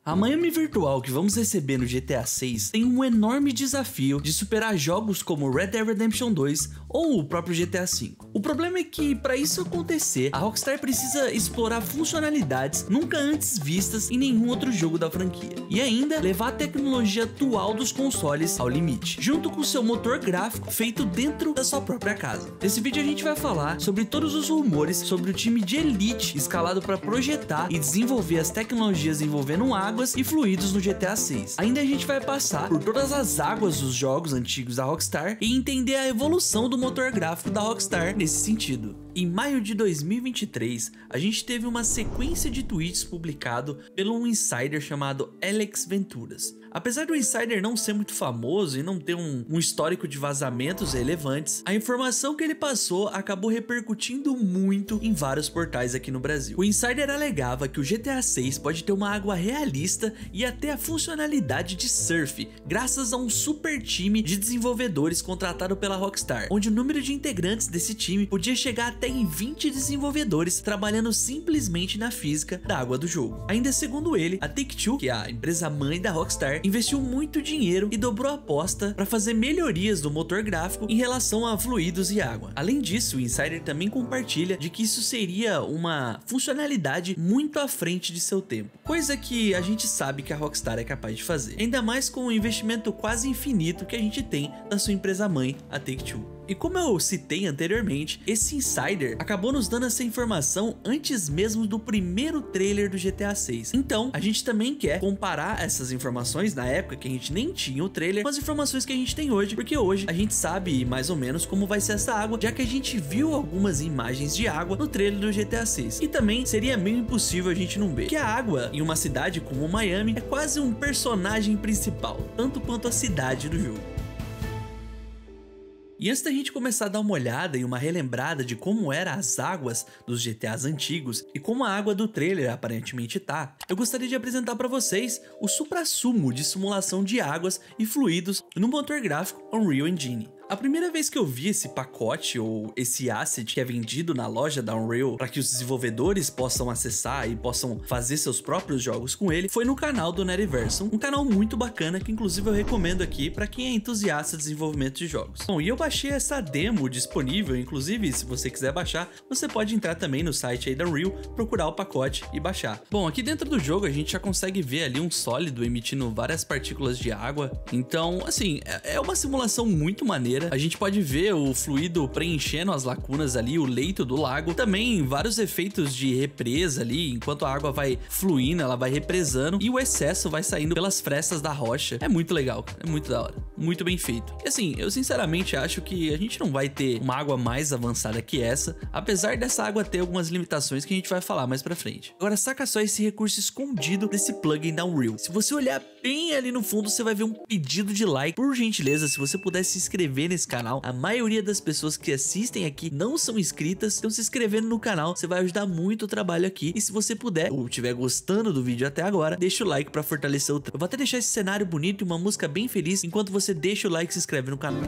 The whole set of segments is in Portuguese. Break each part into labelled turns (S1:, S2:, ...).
S1: A Miami virtual que vamos receber no GTA 6 tem um enorme desafio de superar jogos como Red Dead Redemption 2 ou o próprio GTA 5. O problema é que, para isso acontecer, a Rockstar precisa explorar funcionalidades nunca antes vistas em nenhum outro jogo da franquia, e ainda levar a tecnologia atual dos consoles ao limite, junto com seu motor gráfico feito dentro da sua própria casa. Nesse vídeo a gente vai falar sobre todos os rumores sobre o time de elite escalado para projetar e desenvolver as tecnologias envolvendo águas e fluidos no GTA 6. Ainda a gente vai passar por todas as águas dos jogos antigos da Rockstar e entender a evolução do motor gráfico da Rockstar nesse sentido. Em maio de 2023, a gente teve uma sequência de tweets publicado pelo um insider chamado Alex Venturas. Apesar do insider não ser muito famoso e não ter um histórico de vazamentos relevantes, a informação que ele passou acabou repercutindo muito em vários portais aqui no Brasil. O insider alegava que o GTA 6 pode ter uma água realista e até a funcionalidade de surf, graças a um super time de desenvolvedores contratado pela Rockstar, onde o número de integrantes desse time podia chegar até em 20 desenvolvedores trabalhando simplesmente na física da água do jogo. Ainda segundo ele, a Take-Two, que é a empresa mãe da Rockstar, investiu muito dinheiro e dobrou a aposta para fazer melhorias do motor gráfico em relação a fluidos e água. Além disso, o insider também compartilha de que isso seria uma funcionalidade muito à frente de seu tempo, coisa que a gente sabe que a Rockstar é capaz de fazer, ainda mais com o investimento quase infinito que a gente tem da sua empresa mãe, a Take-Two. E como eu citei anteriormente, esse insider acabou nos dando essa informação antes mesmo do primeiro trailer do GTA 6. Então, a gente também quer comparar essas informações na época que a gente nem tinha o trailer com as informações que a gente tem hoje, porque hoje a gente sabe mais ou menos como vai ser essa água, já que a gente viu algumas imagens de água no trailer do GTA 6. E também seria meio impossível a gente não ver que a água em uma cidade como Miami é quase um personagem principal, tanto quanto a cidade do jogo. E antes da gente começar a dar uma olhada e uma relembrada de como eram as águas dos GTAs antigos e como a água do trailer aparentemente tá, eu gostaria de apresentar para vocês o suprassumo de simulação de águas e fluidos no motor gráfico Unreal Engine. A primeira vez que eu vi esse pacote ou esse asset que é vendido na loja da Unreal para que os desenvolvedores possam acessar e possam fazer seus próprios jogos com ele foi no canal do Netiverso, um canal muito bacana que inclusive eu recomendo aqui para quem é entusiasta de desenvolvimento de jogos. Bom, e eu baixei essa demo disponível, inclusive se você quiser baixar, você pode entrar também no site aí da Unreal, procurar o pacote e baixar. Bom, aqui dentro do jogo a gente já consegue ver ali um sólido emitindo várias partículas de água, então assim, é uma simulação muito maneira. A gente pode ver o fluido preenchendo as lacunas ali, o leito do lago. Também vários efeitos de represa ali, enquanto a água vai fluindo, ela vai represando e o excesso vai saindo pelas frestas da rocha. É muito legal, é muito da hora, muito bem feito. E assim, eu sinceramente acho que a gente não vai ter uma água mais avançada que essa, apesar dessa água ter algumas limitações que a gente vai falar mais pra frente. Agora saca só esse recurso escondido desse plugin da Unreal. Se você olhar bem ali no fundo, você vai ver um pedido de like. Por gentileza, se você puder se inscrever nesse canal, a maioria das pessoas que assistem aqui não são inscritas, então se inscrevendo no canal, você vai ajudar muito o trabalho aqui. E se você puder, ou estiver gostando do vídeo até agora, deixa o like pra fortalecer o trabalho. Eu vou até deixar esse cenário bonito e uma música bem feliz, enquanto você deixa o like e se inscreve no canal.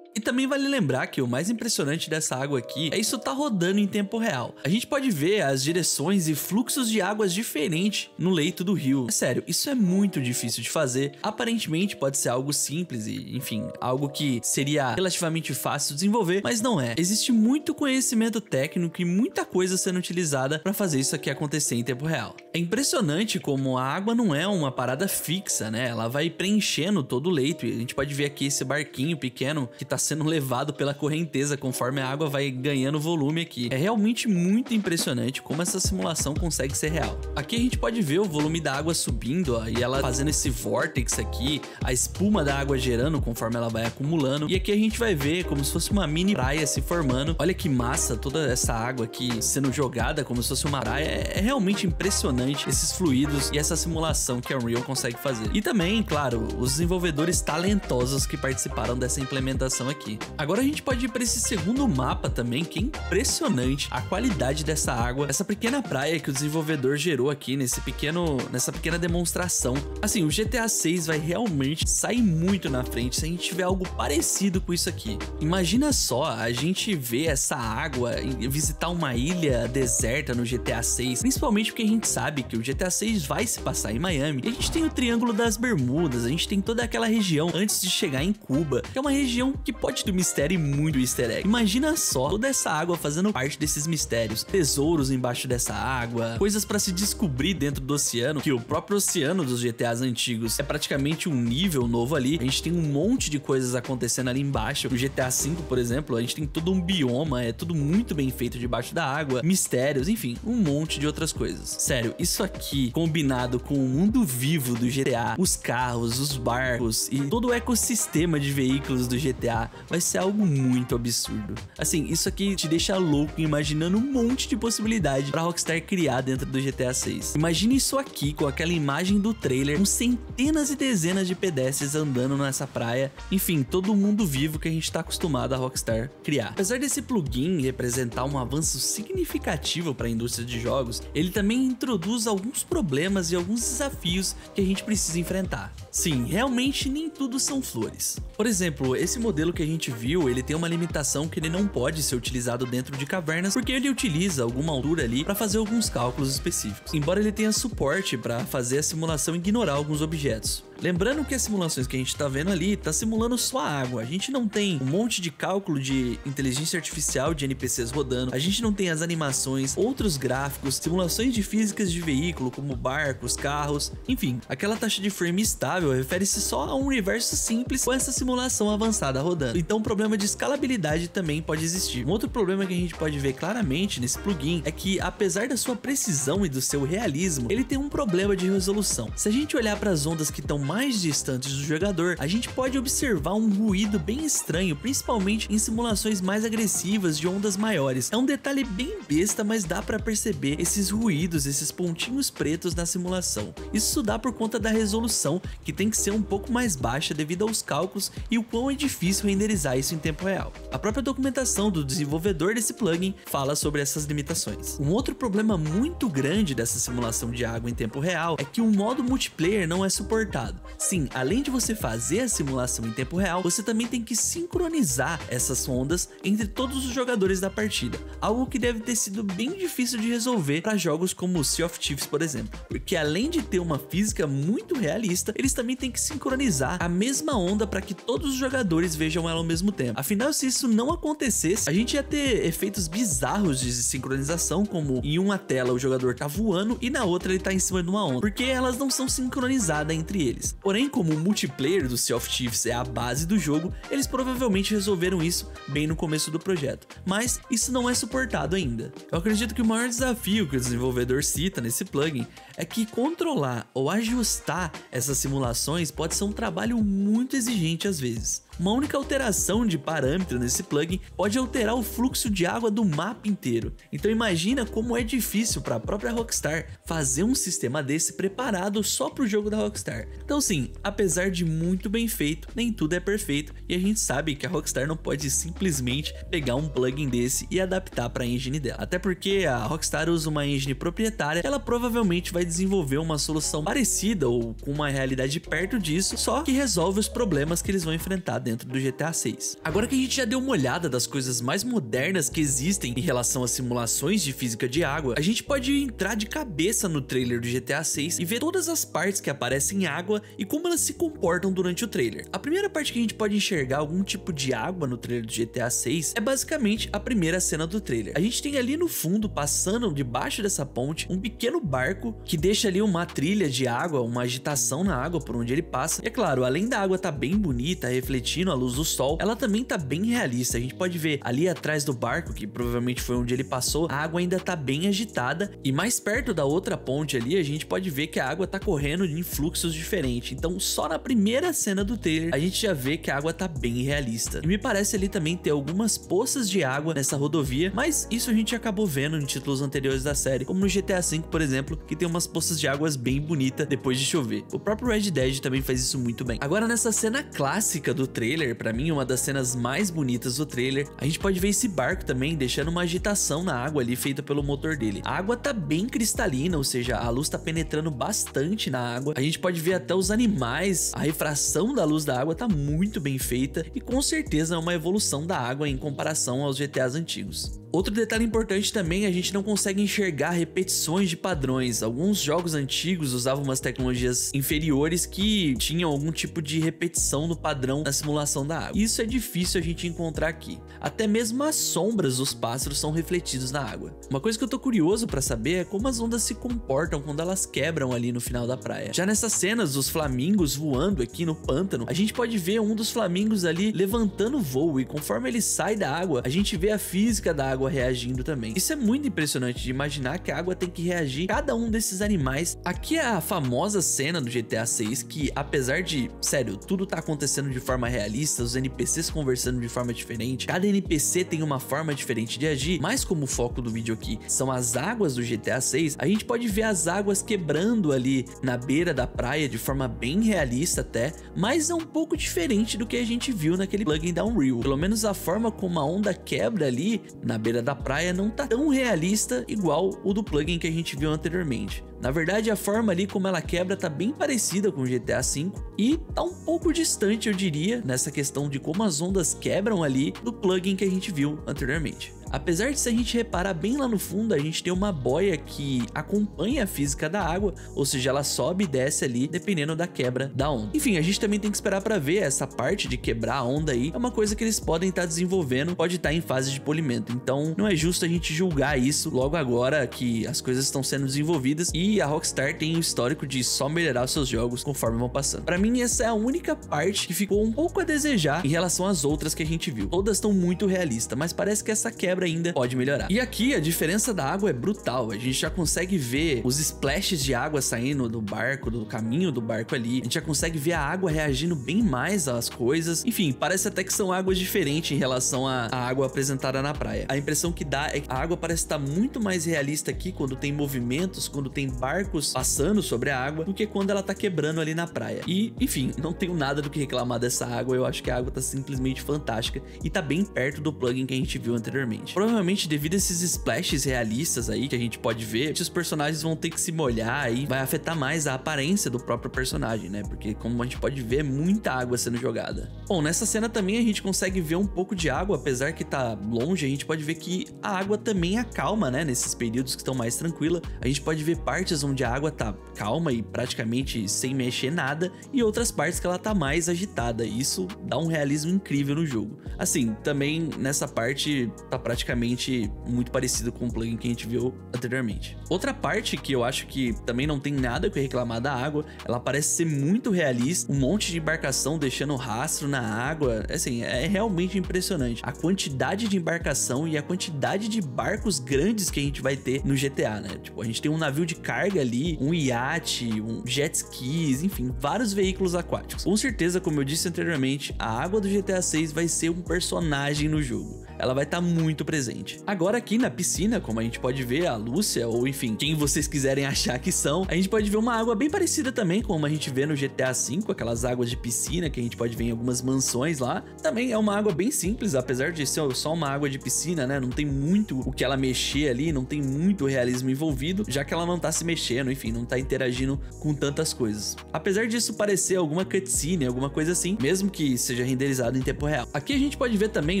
S1: Também vale lembrar que o mais impressionante dessa água aqui é isso tá rodando em tempo real. A gente pode ver as direções e fluxos de águas diferentes no leito do rio. É sério, isso é muito difícil de fazer. Aparentemente pode ser algo simples e, enfim, algo que seria relativamente fácil de desenvolver, mas não é. Existe muito conhecimento técnico e muita coisa sendo utilizada para fazer isso aqui acontecer em tempo real. É impressionante como a água não é uma parada fixa, né? Ela vai preenchendo todo o leito e a gente pode ver aqui esse barquinho pequeno que tá sendo levado pela correnteza conforme a água vai ganhando volume aqui. É realmente muito impressionante como essa simulação consegue ser real. Aqui a gente pode ver o volume da água subindo, ó, e ela fazendo esse vórtex aqui, a espuma da água gerando conforme ela vai acumulando. E aqui a gente vai ver como se fosse uma mini praia se formando. Olha que massa toda essa água aqui sendo jogada como se fosse uma praia. É realmente impressionante esses fluidos e essa simulação que a Unreal consegue fazer. E também, claro, os desenvolvedores talentosos que participaram dessa implementação aqui. Agora Agora a gente pode ir para esse segundo mapa também, que é impressionante a qualidade dessa água, essa pequena praia que o desenvolvedor gerou aqui nessa pequena demonstração. Assim, o GTA 6 vai realmente sair muito na frente se a gente tiver algo parecido com isso aqui. Imagina só a gente ver essa água e visitar uma ilha deserta no GTA 6, principalmente porque a gente sabe que o GTA 6 vai se passar em Miami, e a gente tem o Triângulo das Bermudas, a gente tem toda aquela região antes de chegar em Cuba, que é uma região que pode ter mistério e muito easter egg. Imagina só toda essa água fazendo parte desses mistérios, tesouros embaixo dessa água, coisas para se descobrir dentro do oceano, que o próprio oceano dos GTAs antigos é praticamente um nível novo ali. A gente tem um monte de coisas acontecendo ali embaixo. No GTA V, por exemplo, a gente tem todo um bioma, é tudo muito bem feito debaixo da água, mistérios, enfim, um monte de outras coisas. Sério, isso aqui combinado com o mundo vivo do GTA, os carros, os barcos e todo o ecossistema de veículos do GTA vai ser algo muito absurdo. Assim, isso aqui te deixa louco imaginando um monte de possibilidade pra Rockstar criar dentro do GTA 6. Imagine isso aqui com aquela imagem do trailer, com centenas e dezenas de pedestres andando nessa praia, enfim, todo o mundo vivo que a gente tá acostumado a Rockstar criar. Apesar desse plugin representar um avanço significativo para a indústria de jogos, ele também introduz alguns problemas e alguns desafios que a gente precisa enfrentar. Sim, realmente nem tudo são flores. Por exemplo, esse modelo que a gente viu, ele tem uma limitação que ele não pode ser utilizado dentro de cavernas, porque ele utiliza alguma altura ali para fazer alguns cálculos específicos, embora ele tenha suporte para fazer a simulação e ignorar alguns objetos. Lembrando que as simulações que a gente tá vendo ali tá simulando só a água, a gente não tem um monte de cálculo de inteligência artificial de NPCs rodando, a gente não tem as animações, outros gráficos, simulações de físicas de veículo como barcos, carros, enfim, aquela taxa de frame estável refere-se só a um universo simples com essa simulação avançada rodando, então o problema de escalabilidade também pode existir. Um outro problema que a gente pode ver claramente nesse plugin é que, apesar da sua precisão e do seu realismo, ele tem um problema de resolução. Se a gente olhar para as ondas que estão mais distantes do jogador, a gente pode observar um ruído bem estranho, principalmente em simulações mais agressivas de ondas maiores. É um detalhe bem besta, mas dá para perceber esses ruídos, esses pontinhos pretos na simulação. Isso dá por conta da resolução, que tem que ser um pouco mais baixa devido aos cálculos e o quão é difícil renderizar isso em tempo real. A própria documentação do desenvolvedor desse plugin fala sobre essas limitações. Um outro problema muito grande dessa simulação de água em tempo real é que o modo multiplayer não é suportado. Sim, além de você fazer a simulação em tempo real, você também tem que sincronizar essas ondas entre todos os jogadores da partida, algo que deve ter sido bem difícil de resolver para jogos como Sea of Thieves, por exemplo, porque além de ter uma física muito realista, eles também têm que sincronizar a mesma onda para que todos os jogadores vejam ela ao mesmo tempo. Afinal, se isso não acontecesse, a gente ia ter efeitos bizarros de sincronização, como em uma tela o jogador tá voando e na outra ele tá em cima de uma onda, porque elas não são sincronizadas entre eles. Porém, como o multiplayer do Sea of Thieves é a base do jogo, eles provavelmente resolveram isso bem no começo do projeto, mas isso não é suportado ainda. Eu acredito que o maior desafio que o desenvolvedor cita nesse plugin é que controlar ou ajustar essas simulações pode ser um trabalho muito exigente às vezes. Uma única alteração de parâmetro nesse plugin pode alterar o fluxo de água do mapa inteiro. Então imagina como é difícil para a própria Rockstar fazer um sistema desse preparado só para o jogo da Rockstar. Então sim, apesar de muito bem feito, nem tudo é perfeito e a gente sabe que a Rockstar não pode simplesmente pegar um plugin desse e adaptar para a engine dela. Até porque a Rockstar usa uma engine proprietária, ela provavelmente vai desenvolver uma solução parecida ou com uma realidade perto disso, só que resolve os problemas que eles vão enfrentar dentro do GTA 6. Agora que a gente já deu uma olhada das coisas mais modernas que existem em relação a simulações de física de água, a gente pode entrar de cabeça no trailer do GTA 6 e ver todas as partes que aparecem em água e como elas se comportam durante o trailer. A primeira parte que a gente pode enxergar algum tipo de água no trailer do GTA 6 é basicamente a primeira cena do trailer. A gente tem ali no fundo, passando debaixo dessa ponte, um pequeno barco que deixa ali uma trilha de água, uma agitação na água por onde ele passa. E é claro, além da água tá bem bonita, refletindo a luz do sol, ela também tá bem realista. A gente pode ver ali atrás do barco, que provavelmente foi onde ele passou, a água ainda tá bem agitada, e mais perto da outra ponte ali, a gente pode ver que a água tá correndo em fluxos diferentes. Então só na primeira cena do trailer a gente já vê que a água tá bem realista. E me parece ali também ter algumas poças de água nessa rodovia, mas isso a gente acabou vendo em títulos anteriores da série, como no GTA V, por exemplo, que tem umas poças de águas bem bonitas depois de chover. O próprio Red Dead também faz isso muito bem. Agora nessa cena clássica do trailer trailer, pra mim uma das cenas mais bonitas do trailer, a gente pode ver esse barco também deixando uma agitação na água ali feita pelo motor dele. A água tá bem cristalina, ou seja, a luz tá penetrando bastante na água. A gente pode ver até os animais, a refração da luz da água tá muito bem feita e com certeza é uma evolução da água em comparação aos GTAs antigos. Outro detalhe importante também, a gente não consegue enxergar repetições de padrões. Alguns jogos antigos usavam umas tecnologias inferiores que tinham algum tipo de repetição no padrão na simulação da água. Isso é difícil a gente encontrar aqui. Até mesmo as sombras dos pássaros são refletidos na água. Uma coisa que eu tô curioso pra saber é como as ondas se comportam quando elas quebram ali no final da praia. Já nessas cenas dos flamingos voando aqui no pântano, a gente pode ver um dos flamingos ali levantando o voo e conforme ele sai da água, a gente vê a física da água reagindo também. Isso é muito impressionante de imaginar que a água tem que reagir cada um desses animais. Aqui é a famosa cena do GTA 6 que, apesar de, sério, tudo tá acontecendo de forma realista, os NPCs conversando de forma diferente, cada NPC tem uma forma diferente de agir, mas como o foco do vídeo aqui são as águas do GTA 6, a gente pode ver as águas quebrando ali na beira da praia de forma bem realista até, mas é um pouco diferente do que a gente viu naquele plugin da Unreal. Pelo menos a forma como a onda quebra ali na beira da praia não tá tão realista igual o do plugin que a gente viu anteriormente. Na verdade, a forma ali como ela quebra tá bem parecida com o GTA V e tá um pouco distante, eu diria, nessa questão de como as ondas quebram ali do plugin que a gente viu anteriormente. Apesar de, se a gente reparar bem lá no fundo, a gente tem uma boia que acompanha a física da água, ou seja, ela sobe e desce ali dependendo da quebra da onda. Enfim, a gente também tem que esperar para ver essa parte de quebrar a onda aí, é uma coisa que eles podem estar desenvolvendo, pode estar em fase de polimento, então não é justo a gente julgar isso logo agora que as coisas estão sendo desenvolvidas e a Rockstar tem o histórico de só melhorar os seus jogos conforme vão passando. Para mim, essa é a única parte que ficou um pouco a desejar em relação às outras que a gente viu. Todas estão muito realistas, mas parece que essa quebra ainda pode melhorar. E aqui a diferença da água é brutal, a gente já consegue ver os splashes de água saindo do barco, do caminho do barco ali, a gente já consegue ver a água reagindo bem mais às coisas, enfim, parece até que são águas diferentes em relação à água apresentada na praia. A impressão que dá é que a água parece estar muito mais realista aqui quando tem movimentos, quando tem barcos passando sobre a água, do que quando ela tá quebrando ali na praia. E, enfim, não tenho nada do que reclamar dessa água, eu acho que a água tá simplesmente fantástica e tá bem perto do plugin que a gente viu anteriormente. Provavelmente devido a esses splashes realistas aí que a gente pode ver, os personagens vão ter que se molhar e vai afetar mais a aparência do próprio personagem, né? Porque como a gente pode ver, é muita água sendo jogada. Bom, nessa cena também a gente consegue ver um pouco de água, apesar que tá longe, a gente pode ver que a água também acalma, né? Nesses períodos que estão mais tranquila, a gente pode ver partes onde a água tá calma e praticamente sem mexer nada, e outras partes que ela tá mais agitada. Isso dá um realismo incrível no jogo. Assim, também nessa parte tá praticamente muito parecido com o plugin que a gente viu anteriormente. Outra parte que eu acho que também não tem nada que reclamar da água, ela parece ser muito realista, um monte de embarcação deixando rastro na água, assim, é realmente impressionante. A quantidade de embarcação e a quantidade de barcos grandes que a gente vai ter no GTA, né? Tipo, a gente tem um navio de carga ali, um iate, um jet skis, enfim, vários veículos aquáticos. Com certeza, como eu disse anteriormente, a água do GTA 6 vai ser um personagem no jogo. Ela vai estar muito presente. Agora aqui na piscina, como a gente pode ver, a Lúcia, ou enfim, quem vocês quiserem achar que são, a gente pode ver uma água bem parecida também como a gente vê no GTA V, aquelas águas de piscina que a gente pode ver em algumas mansões lá. Também é uma água bem simples, apesar de ser só uma água de piscina, né? Não tem muito o que ela mexer ali, não tem muito realismo envolvido, já que ela não tá se mexendo, enfim, não tá interagindo com tantas coisas. Apesar disso parecer alguma cutscene, alguma coisa assim, mesmo que seja renderizado em tempo real. Aqui a gente pode ver também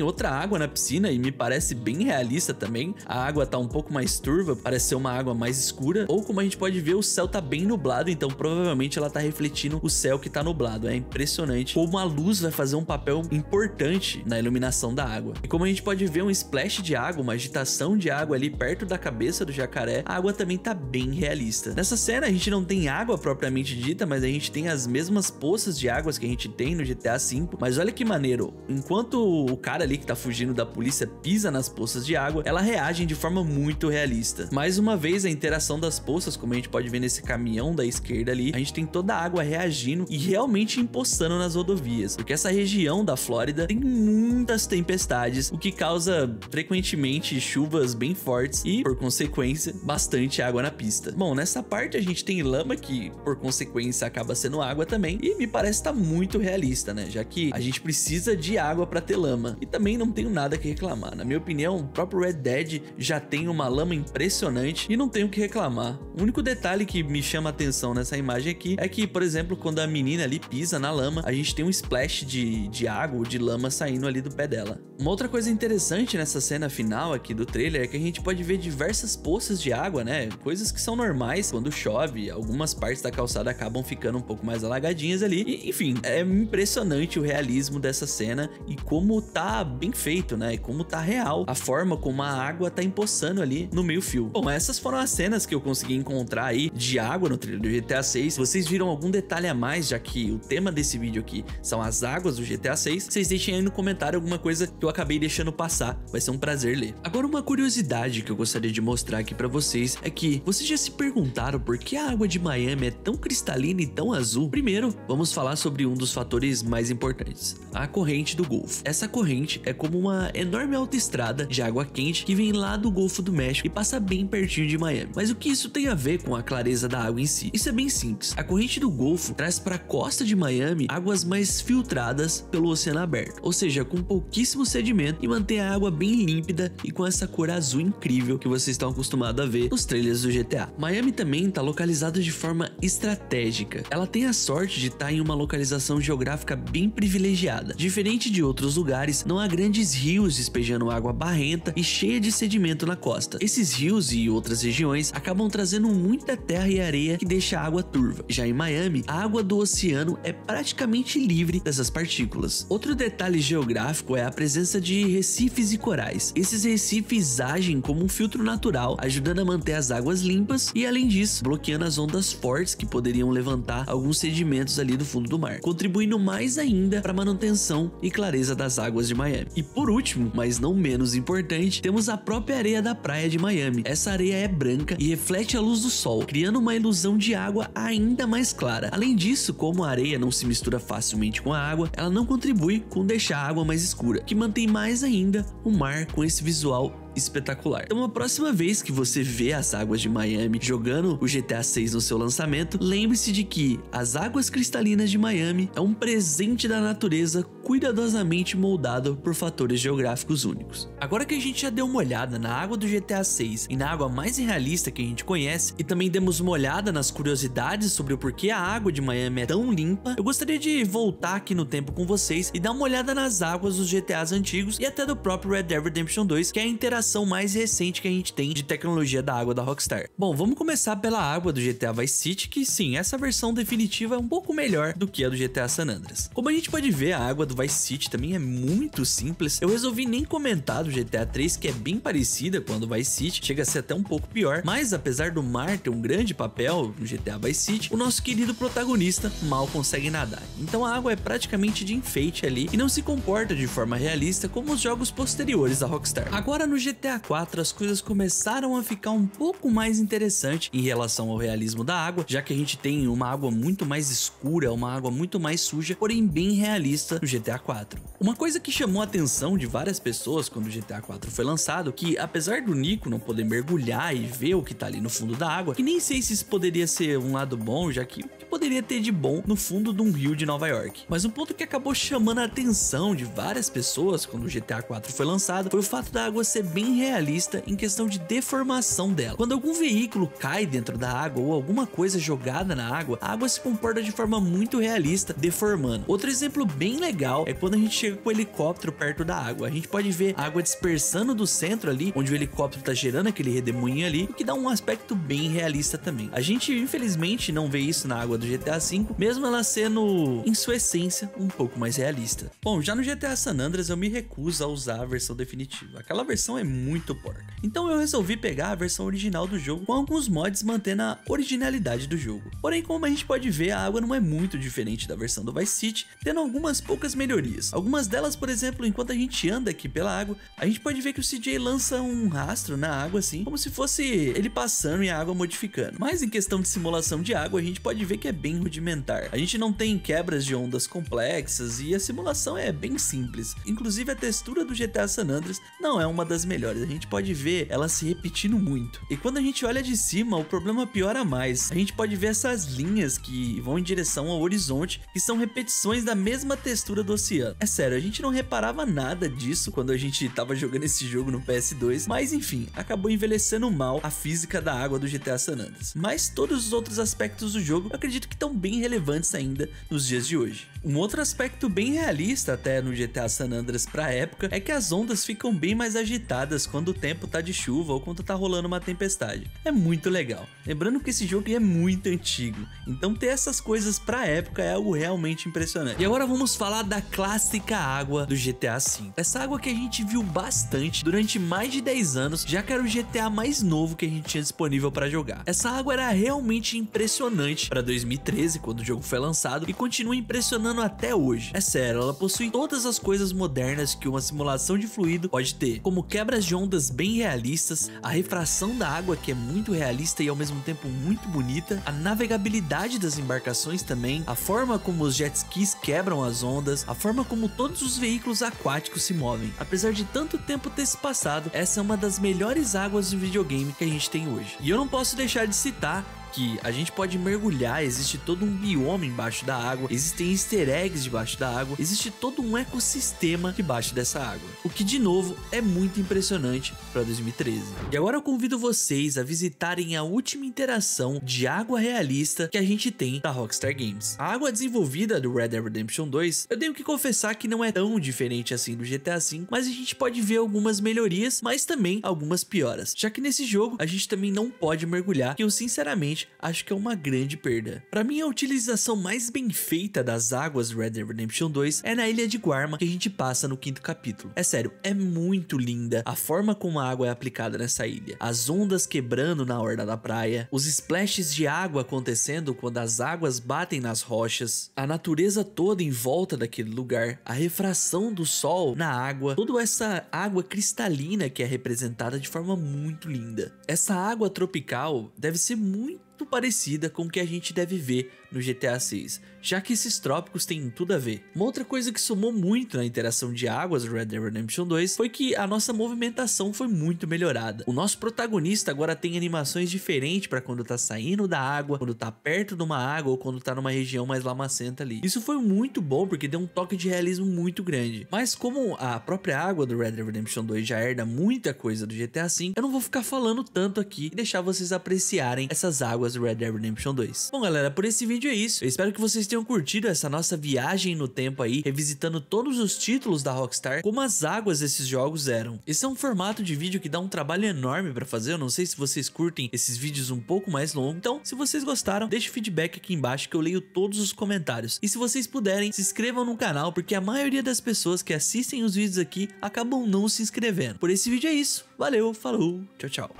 S1: outra água na piscina e me parece bem realista também. A água tá um pouco mais turva, parece ser uma água mais escura, ou como a gente pode ver, o céu tá bem nublado, então provavelmente ela tá refletindo o céu que tá nublado. É impressionante como a luz vai fazer um papel importante na iluminação da água. E como a gente pode ver um splash de água, uma agitação de água ali perto da cabeça do jacaré, a água também tá bem realista. Nessa cena a gente não tem água propriamente dita, mas a gente tem as mesmas poças de águas que a gente tem no GTA V, mas olha que maneiro, enquanto o cara ali que tá fugindo da polícia polícia pisa nas poças de água, elas reagem de forma muito realista. Mais uma vez, a interação das poças, como a gente pode ver nesse caminhão da esquerda ali, a gente tem toda a água reagindo e realmente empoçando nas rodovias, porque essa região da Flórida tem muitas tempestades, o que causa frequentemente chuvas bem fortes e, por consequência, bastante água na pista. Bom, nessa parte a gente tem lama, que por consequência acaba sendo água também, e me parece estar muito realista, né? Já que a gente precisa de água para ter lama. E também não tenho nada que reclamar. Na minha opinião, o próprio Red Dead já tem uma lama impressionante e não tenho o que reclamar. O único detalhe que me chama a atenção nessa imagem aqui é que, por exemplo, quando a menina ali pisa na lama, a gente tem um splash de água ou de lama saindo ali do pé dela. Uma outra coisa interessante nessa cena final aqui do trailer é que a gente pode ver diversas poças de água, né? Coisas que são normais quando chove. Algumas partes da calçada acabam ficando um pouco mais alagadinhas ali. E, enfim, é impressionante o realismo dessa cena e como tá bem feito, né? E como tá real a forma como a água tá empoçando ali no meio fio. Bom, essas foram as cenas que eu consegui encontrar aí de água no trailer do GTA 6. Se vocês viram algum detalhe a mais, já que o tema desse vídeo aqui são as águas do GTA 6, vocês deixem aí no comentário alguma coisa que eu acabei deixando passar. Vai ser um prazer ler. Agora, uma curiosidade que eu gostaria de mostrar aqui pra vocês é que vocês já se perguntaram por que a água de Miami é tão cristalina e tão azul? Primeiro, vamos falar sobre um dos fatores mais importantes, a corrente do Golfo. Essa corrente é como uma enorme autoestrada de água quente que vem lá do Golfo do México e passa bem pertinho de Miami. Mas o que isso tem a ver com a clareza da água em si? Isso é bem simples. A corrente do Golfo traz para a costa de Miami águas mais filtradas pelo oceano aberto, ou seja, com pouquíssimo sedimento, e mantém a água bem límpida e com essa cor azul incrível que vocês estão acostumados a ver nos trailers do GTA. Miami também está localizada de forma estratégica. Ela tem a sorte de estar em uma localização geográfica bem privilegiada. Diferente de outros lugares, não há grandes rios despejando água barrenta e cheia de sedimento na costa. Esses rios e outras regiões acabam trazendo muita terra e areia que deixa a água turva. Já em Miami, a água do oceano é praticamente livre dessas partículas. Outro detalhe geográfico é a presença de recifes e corais. Esses recifes agem como um filtro natural, ajudando a manter as águas limpas e, além disso, bloqueando as ondas fortes que poderiam levantar alguns sedimentos ali do fundo do mar, contribuindo mais ainda para a manutenção e clareza das águas de Miami. E por último, mas não menos importante, temos a própria areia da praia de Miami. Essa areia é branca e reflete a luz do sol, criando uma ilusão de água ainda mais clara. Além disso, como a areia não se mistura facilmente com a água, ela não contribui com deixar a água mais escura, que mantém mais ainda o mar com esse visual espetacular. Então, a próxima vez que você vê as águas de Miami jogando o GTA 6 no seu lançamento, lembre-se de que as águas cristalinas de Miami é um presente da natureza cuidadosamente moldado por fatores geográficos únicos. Agora que a gente já deu uma olhada na água do GTA 6 e na água mais realista que a gente conhece, e também demos uma olhada nas curiosidades sobre o porquê a água de Miami é tão limpa, eu gostaria de voltar aqui no tempo com vocês e dar uma olhada nas águas dos GTAs antigos e até do próprio Red Dead Redemption 2, que é a interação mais recente que a gente tem de tecnologia da água da Rockstar. Bom, vamos começar pela água do GTA Vice City, que sim, essa versão definitiva é um pouco melhor do que a do GTA San Andreas. Como a gente pode ver, a água do Vice City também é muito simples. Eu resolvi nem comentar do GTA 3, que é bem parecida com a do Vice City, chega a ser até um pouco pior, mas apesar do mar ter um grande papel no GTA Vice City, o nosso querido protagonista mal consegue nadar. Então a água é praticamente de enfeite ali e não se comporta de forma realista como os jogos posteriores da Rockstar. Agora no GTA 4 as coisas começaram a ficar um pouco mais interessantes em relação ao realismo da água, já que a gente tem uma água muito mais escura, uma água muito mais suja, porém bem realista no GTA 4. Uma coisa que chamou a atenção de várias pessoas quando o GTA 4 foi lançado, que apesar do Nico não poder mergulhar e ver o que tá ali no fundo da água, que nem sei se isso poderia ser um lado bom, já que o que poderia ter de bom no fundo de um rio de Nova York. Mas um ponto que acabou chamando a atenção de várias pessoas quando o GTA 4 foi lançado foi o fato da água ser bem realista em questão de deformação dela. Quando algum veículo cai dentro da água ou alguma coisa jogada na água, a água se comporta de forma muito realista, deformando. Outro exemplo bem legal é quando a gente chega com o helicóptero perto da água. A gente pode ver a água dispersando do centro ali, onde o helicóptero tá gerando aquele redemoinho ali, o que dá um aspecto bem realista também. A gente infelizmente não vê isso na água do GTA V, mesmo ela sendo em sua essência um pouco mais realista. Bom, já no GTA San Andreas eu me recuso a usar a versão definitiva. Aquela versão é muito porca. Então eu resolvi pegar a versão original do jogo com alguns mods mantendo a originalidade do jogo. Porém, como a gente pode ver, a água não é muito diferente da versão do Vice City, tendo algumas poucas melhorias. Algumas delas, por exemplo, enquanto a gente anda aqui pela água, a gente pode ver que o CJ lança um rastro na água assim, como se fosse ele passando e a água modificando. Mas em questão de simulação de água, a gente pode ver que é bem rudimentar. A gente não tem quebras de ondas complexas e a simulação é bem simples. Inclusive a textura do GTA San Andreas não é uma das melhores, a gente pode ver ela se repetindo muito. E quando a gente olha de cima, o problema piora mais. A gente pode ver essas linhas que vão em direção ao horizonte, que são repetições da mesma textura do oceano. É sério, a gente não reparava nada disso quando a gente tava jogando esse jogo no PS2, mas enfim, acabou envelhecendo mal a física da água do GTA San Andreas. Mas todos os outros aspectos do jogo, eu acredito que estão bem relevantes ainda nos dias de hoje. Um outro aspecto bem realista até no GTA San Andreas pra época é que as ondas ficam bem mais agitadas quando o tempo tá de chuva ou quando tá rolando uma tempestade. É muito legal. Lembrando que esse jogo é muito antigo, então ter essas coisas pra época é algo realmente impressionante. E agora vamos falar da clássica água do GTA V. Essa água que a gente viu bastante durante mais de 10 anos, já que era o GTA mais novo que a gente tinha disponível pra jogar. Essa água era realmente impressionante pra 2013, quando o jogo foi lançado, e continua impressionando até hoje. É sério, ela possui todas as coisas modernas que uma simulação de fluido pode ter, como quebras de ondas bem realistas, a refração da água que é muito realista e ao mesmo tempo muito bonita, a navegabilidade das embarcações também, a forma como os jet skis quebram as ondas, a forma como todos os veículos aquáticos se movem. Apesar de tanto tempo ter se passado, essa é uma das melhores águas de videogame que a gente tem hoje. E eu não posso deixar de citar que a gente pode mergulhar, existe todo um bioma embaixo da água, existem easter eggs debaixo da água, existe todo um ecossistema debaixo dessa água, o que de novo é muito impressionante para 2013. E agora eu convido vocês a visitarem a última interação de água realista que a gente tem da Rockstar Games. A água desenvolvida do Red Dead Redemption 2, eu tenho que confessar que não é tão diferente assim do GTA V, mas a gente pode ver algumas melhorias, mas também algumas pioras, já que nesse jogo a gente também não pode mergulhar, que eu sinceramente acho que é uma grande perda. Para mim, a utilização mais bem feita das águas do Red Dead Redemption 2 é na ilha de Guarma, que a gente passa no 5º capítulo. É sério, é muito linda a forma como a água é aplicada nessa ilha. As ondas quebrando na orla da praia, os splashes de água acontecendo quando as águas batem nas rochas, a natureza toda em volta daquele lugar, a refração do sol na água, toda essa água cristalina que é representada de forma muito linda. Essa água tropical deve ser muito parecida com o que a gente deve ver no GTA 6, já que esses trópicos têm tudo a ver. Uma outra coisa que somou muito na interação de águas do Red Dead Redemption 2 foi que a nossa movimentação foi muito melhorada. O nosso protagonista agora tem animações diferentes para quando tá saindo da água, quando tá perto de uma água ou quando tá numa região mais lamacenta ali. Isso foi muito bom porque deu um toque de realismo muito grande. Mas como a própria água do Red Dead Redemption 2 já herda muita coisa do GTA V, eu não vou ficar falando tanto aqui e deixar vocês apreciarem essas águas do Red Dead Redemption 2. Bom galera, por esse vídeo é isso. Eu espero que vocês tenham curtido essa nossa viagem no tempo aí, revisitando todos os títulos da Rockstar, como as águas desses jogos eram. Esse é um formato de vídeo que dá um trabalho enorme pra fazer, eu não sei se vocês curtem esses vídeos um pouco mais longos, então se vocês gostaram, deixe feedback aqui embaixo que eu leio todos os comentários. E se vocês puderem, se inscrevam no canal, porque a maioria das pessoas que assistem os vídeos aqui acabam não se inscrevendo. Por esse vídeo é isso, valeu, falou, tchau, tchau.